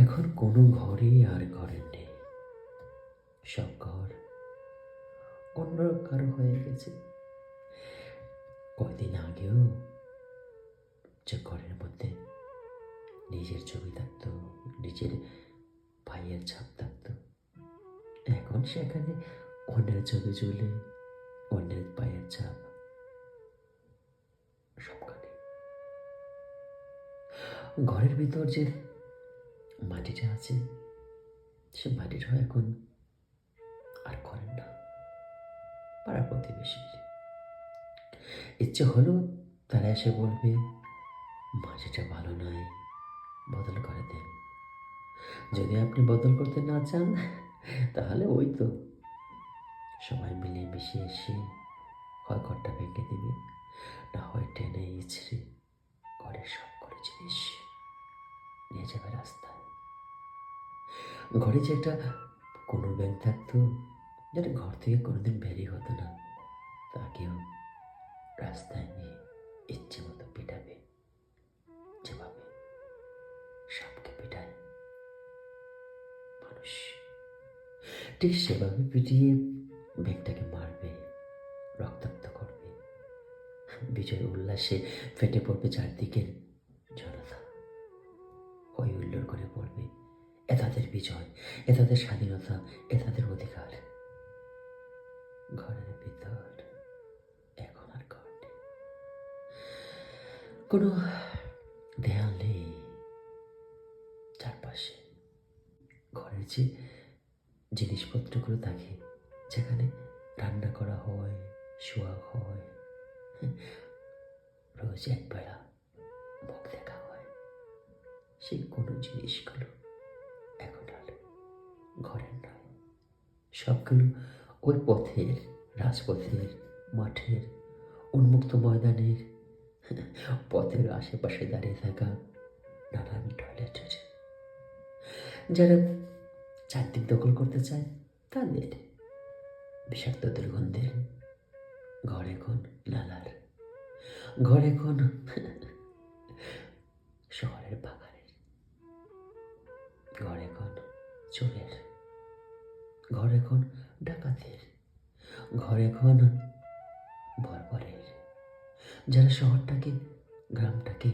এখন কোনো ঘরে আর ঘরের নেই, সব ঘর অন্য কারো হয়ে গেছে। কয়দিন আগেও যে ঘরের মধ্যে নিজের ছবি থাকতো, নিজের ভাইয়ের ছাপ থাকতো, এখন সেখানে অন্যের ছবি ঝুলে, অন্যের পায়ের ছাপ সবখানে। ঘরের ভিতর যে মাটিটা আছে, সে মাটিটাও এখন আর করেন না। পাড়া প্রতিবেশীর ইচ্ছে হলো তারা এসে বলবে, মাটিটা ভালো নয়, বদল করে দেন। যদি আপনি বদল করতে না চান, তাহলে ওই তো সবাই মিলে মিশে এসে হয় ঘরটা ভেঙে দিবে, না হয় টেনে ইছড়ে ঘরের সব করে জিনিস নিয়ে যাবে রাস্তায়। ঘরে যে একটা কোনো ব্যাগ থাকতো, যেটা ঘর থেকে কোনোদিন বেরিয়ে হতো না, তাকেও রাস্তায় নিয়ে ইচ্ছে মতো পিটাবে, যেভাবে সাপকে পিটায় মানুষ, ঠিক সেভাবে পিটিয়ে ব্যাগটাকে মারবে, রক্তাক্ত করবে। বিজয় উল্লাসে ফেটে পড়বে চারদিকের জনতা, হই হুল্লোড় করে পড়বে, এ তাদের বিজয়, এ তাদের স্বাধীনতা, এ তাদের অধিকার। ঘরের ভিতর এখন আর ঘর নেই, কোনো দেয়াল নেই চারপাশে। ঘরের যে জিনিসপত্রগুলো থাকে, যেখানে রান্না করা হয়, শোয়া হয়, রোজ একবেলা মুখ দেখা হয়, সেই কোনো জিনিসগুলো এখন আর ঘরের নয়। সবগুলো ওই পথের, রাজপথের, মাঠের, উন্মুক্ত ময়দানের, পথের আশেপাশে দাঁড়িয়ে থাকা নানান টয়লেটের। যারা চারদিক দখল করতে চায় তাদের বিষাক্ত দুর্গন্ধের ঘর এখন নালার, ঘর এখন শহরের বাগানের, ঘর এখন চোরের, ঘর এখন ডাকাতের, ঘর এখন বর্বরের। যারা শহরটাকে, গ্রামটাকে